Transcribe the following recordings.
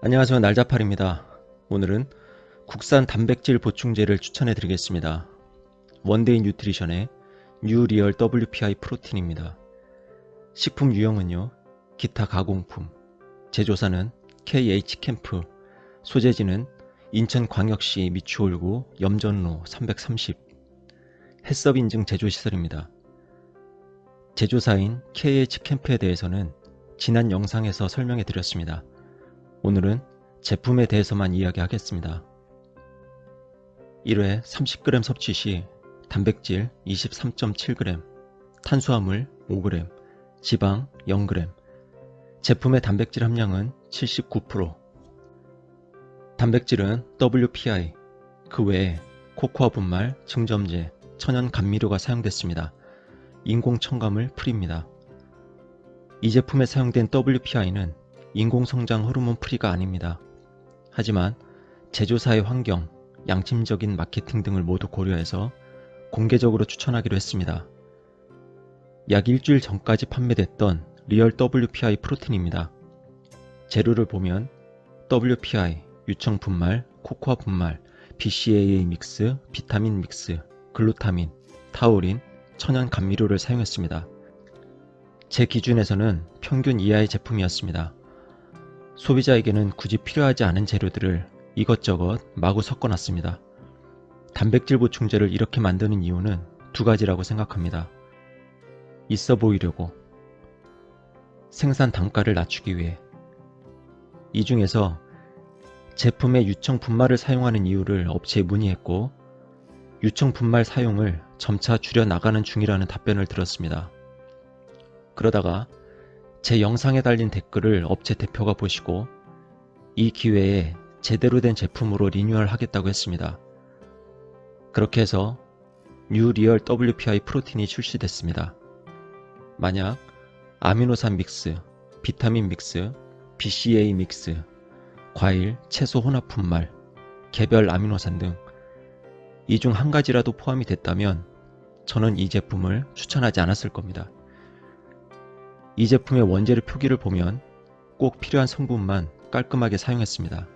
안녕하세요. 날자팔입니다. 오늘은 국산 단백질 보충제를 추천해 드리겠습니다. 원데이 뉴트리션의 뉴리얼 WPI 프로틴입니다. 식품 유형은요, 기타 가공품, 제조사는 KH캠프, 소재지는 인천광역시 미추홀구 염전로 330, 해썹 인증 제조시설입니다. 제조사인 KH캠프에 대해서는 지난 영상에서 설명해 드렸습니다. 오늘은 제품에 대해서만 이야기하겠습니다. 1회 30g 섭취 시 단백질 23.7g, 탄수화물 5g, 지방 0g, 제품의 단백질 함량은 79%. 단백질은 WPI, 그 외에 코코아 분말, 증점제, 천연 감미료가 사용됐습니다. 인공 첨가물 프리입니다. 이 제품에 사용된 WPI는 인공성장 호르몬 프리가 아닙니다. 하지만 제조사의 환경, 양심적인 마케팅 등을 모두 고려해서 공개적으로 추천하기로 했습니다. 약 일주일 전까지 판매됐던 리얼 WPI 프로틴입니다. 재료를 보면 WPI, 유청 분말, 코코아 분말, BCAA 믹스, 비타민 믹스, 글루타민, 타우린, 천연 감미료를 사용했습니다. 제 기준에서는 평균 이하의 제품이었습니다. 소비자에게는 굳이 필요하지 않은 재료들을 이것저것 마구 섞어놨습니다. 단백질 보충제를 이렇게 만드는 이유는 두 가지라고 생각합니다. 있어 보이려고, 생산 단가를 낮추기 위해. 이 중에서 제품의 유청 분말을 사용하는 이유를 업체에 문의했고, 유청 분말 사용을 점차 줄여나가는 중이라는 답변을 들었습니다. 그러다가 제 영상에 달린 댓글을 업체 대표가 보시고 이 기회에 제대로 된 제품으로 리뉴얼 하겠다고 했습니다. 그렇게 해서 뉴리얼 WPI 프로틴이 출시됐습니다. 만약 아미노산 믹스, 비타민 믹스, BCAA 믹스, 과일, 채소 혼합 분말, 개별 아미노산 등 이 중 한 가지라도 포함이 됐다면 저는 이 제품을 추천하지 않았을 겁니다. 이 제품의 원재료 표기를 보면 꼭 필요한 성분만 깔끔하게 사용했습니다.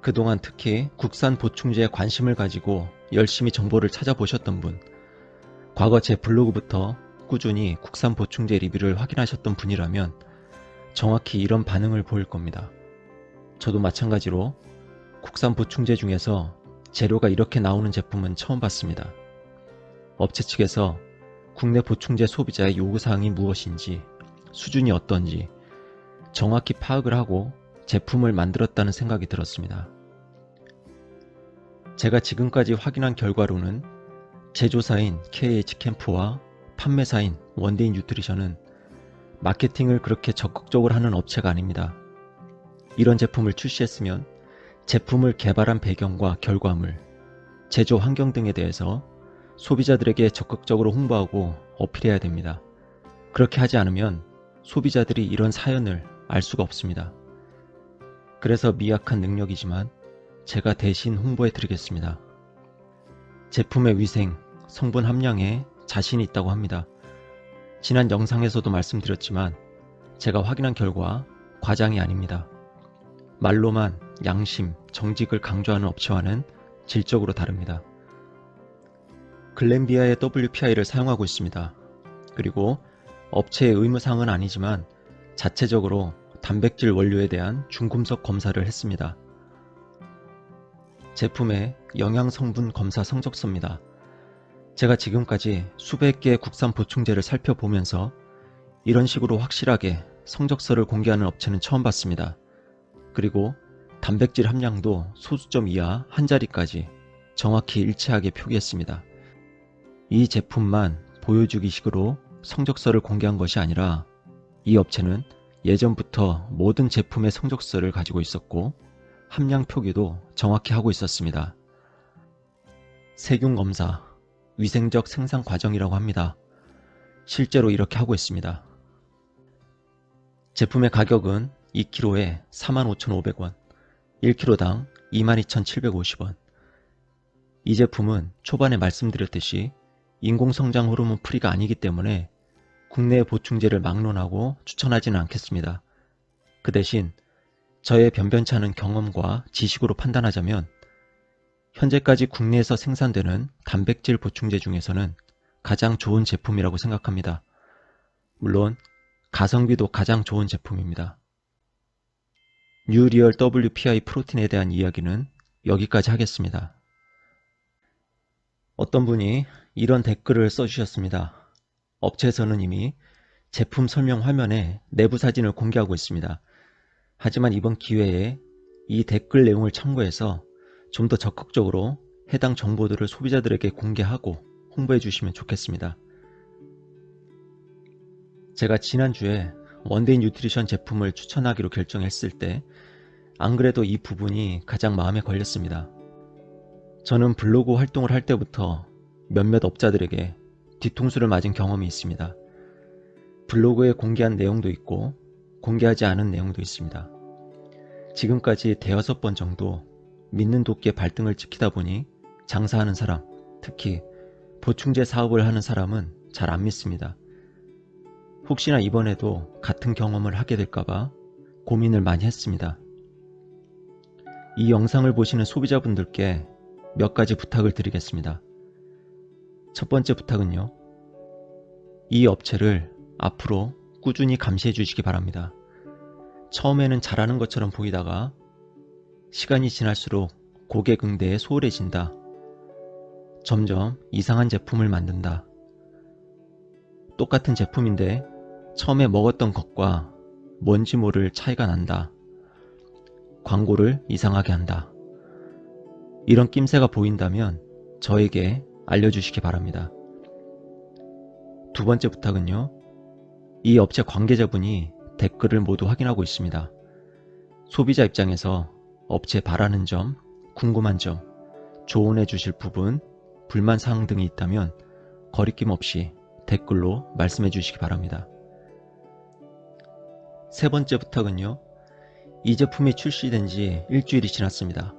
그동안 특히 국산 보충제에 관심을 가지고 열심히 정보를 찾아보셨던 분, 과거 제 블로그부터 꾸준히 국산 보충제 리뷰를 확인하셨던 분이라면 정확히 이런 반응을 보일 겁니다. 저도 마찬가지로 국산 보충제 중에서 재료가 이렇게 나오는 제품은 처음 봤습니다. 업체 측에서 국내 보충제 소비자의 요구사항이 무엇인지, 수준이 어떤지 정확히 파악을 하고 제품을 만들었다는 생각이 들었습니다. 제가 지금까지 확인한 결과로는 제조사인 KH캠프와 판매사인 원데이 뉴트리션은 마케팅을 그렇게 적극적으로 하는 업체가 아닙니다. 이런 제품을 출시했으면 제품을 개발한 배경과 결과물, 제조 환경 등에 대해서 소비자들에게 적극적으로 홍보하고 어필해야 됩니다. 그렇게 하지 않으면 소비자들이 이런 사연을 알 수가 없습니다. 그래서 미약한 능력이지만 제가 대신 홍보해 드리겠습니다. 제품의 위생, 성분 함량에 자신이 있다고 합니다. 지난 영상에서도 말씀드렸지만 제가 확인한 결과 과장이 아닙니다. 말로만 양심, 정직을 강조하는 업체와는 질적으로 다릅니다. 글렌비아의 WPI를 사용하고 있습니다. 그리고 업체의 의무사항은 아니지만 자체적으로 단백질 원료에 대한 중금속 검사를 했습니다. 제품의 영양성분 검사 성적서입니다. 제가 지금까지 수백 개의 국산 보충제를 살펴보면서 이런 식으로 확실하게 성적서를 공개하는 업체는 처음 봤습니다. 그리고 단백질 함량도 소수점 이하 한 자리까지 정확히 일치하게 표기했습니다. 이 제품만 보여주기식으로 성적서를 공개한 것이 아니라 이 업체는 예전부터 모든 제품의 성적서를 가지고 있었고 함량 표기도 정확히 하고 있었습니다. 세균 검사, 위생적 생산 과정이라고 합니다. 실제로 이렇게 하고 있습니다. 제품의 가격은 2kg에 45,500원, 1kg당 22,750원. 이 제품은 초반에 말씀드렸듯이 인공성장 호르몬 프리가 아니기 때문에 국내의 보충제를 막론하고 추천하지는 않겠습니다. 그 대신 저의 변변치 않은 경험과 지식으로 판단하자면 현재까지 국내에서 생산되는 단백질 보충제 중에서는 가장 좋은 제품이라고 생각합니다. 물론 가성비도 가장 좋은 제품입니다. 뉴리얼 WPI 프로틴에 대한 이야기는 여기까지 하겠습니다. 어떤 분이 이런 댓글을 써주셨습니다. 업체에서는 이미 제품 설명 화면에 내부 사진을 공개하고 있습니다. 하지만 이번 기회에 이 댓글 내용을 참고해서 좀 더 적극적으로 해당 정보들을 소비자들에게 공개하고 홍보해 주시면 좋겠습니다. 제가 지난주에 원데이 뉴트리션 제품을 추천하기로 결정했을 때 안 그래도 이 부분이 가장 마음에 걸렸습니다. 저는 블로그 활동을 할 때부터 몇몇 업자들에게 뒤통수를 맞은 경험이 있습니다. 블로그에 공개한 내용도 있고 공개하지 않은 내용도 있습니다. 지금까지 대여섯 번 정도 믿는 도끼의 발등을 찍히다 보니 장사하는 사람, 특히 보충제 사업을 하는 사람은 잘 안 믿습니다. 혹시나 이번에도 같은 경험을 하게 될까봐 고민을 많이 했습니다. 이 영상을 보시는 소비자분들께 몇 가지 부탁을 드리겠습니다. 첫 번째 부탁은요. 이 업체를 앞으로 꾸준히 감시해 주시기 바랍니다. 처음에는 잘하는 것처럼 보이다가 시간이 지날수록 고객 응대에 소홀해진다. 점점 이상한 제품을 만든다. 똑같은 제품인데 처음에 먹었던 것과 뭔지 모를 차이가 난다. 광고를 이상하게 한다. 이런 낌새가 보인다면 저에게 알려주시기 바랍니다. 두 번째 부탁은요. 이 업체 관계자분이 댓글을 모두 확인하고 있습니다. 소비자 입장에서 업체 바라는 점, 궁금한 점, 조언해 주실 부분, 불만사항 등이 있다면 거리낌 없이 댓글로 말씀해 주시기 바랍니다. 세 번째 부탁은요. 이 제품이 출시된 지 일주일이 지났습니다.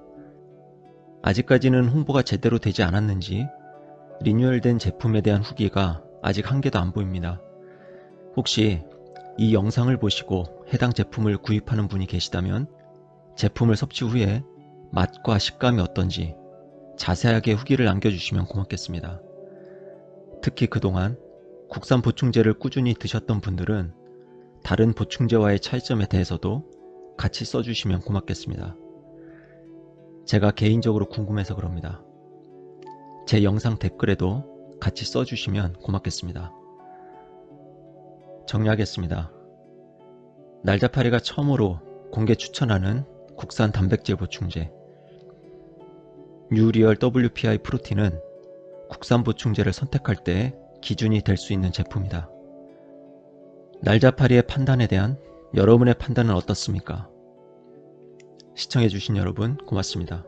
아직까지는 홍보가 제대로 되지 않았는지 리뉴얼된 제품에 대한 후기가 아직 한 개도 안 보입니다. 혹시 이 영상을 보시고 해당 제품을 구입하는 분이 계시다면 제품을 섭취 후에 맛과 식감이 어떤지 자세하게 후기를 남겨주시면 고맙겠습니다. 특히 그동안 국산 보충제를 꾸준히 드셨던 분들은 다른 보충제와의 차이점에 대해서도 같이 써주시면 고맙겠습니다. 제가 개인적으로 궁금해서 그럽니다. 제 영상 댓글에도 같이 써주시면 고맙겠습니다. 정리하겠습니다. 날자파리가 처음으로 공개 추천하는 국산 단백질 보충제 뉴리얼 WPI 프로틴은 국산 보충제를 선택할 때 기준이 될 수 있는 제품이다. 날자파리의 판단에 대한 여러분의 판단은 어떻습니까? 시청해주신 여러분 고맙습니다.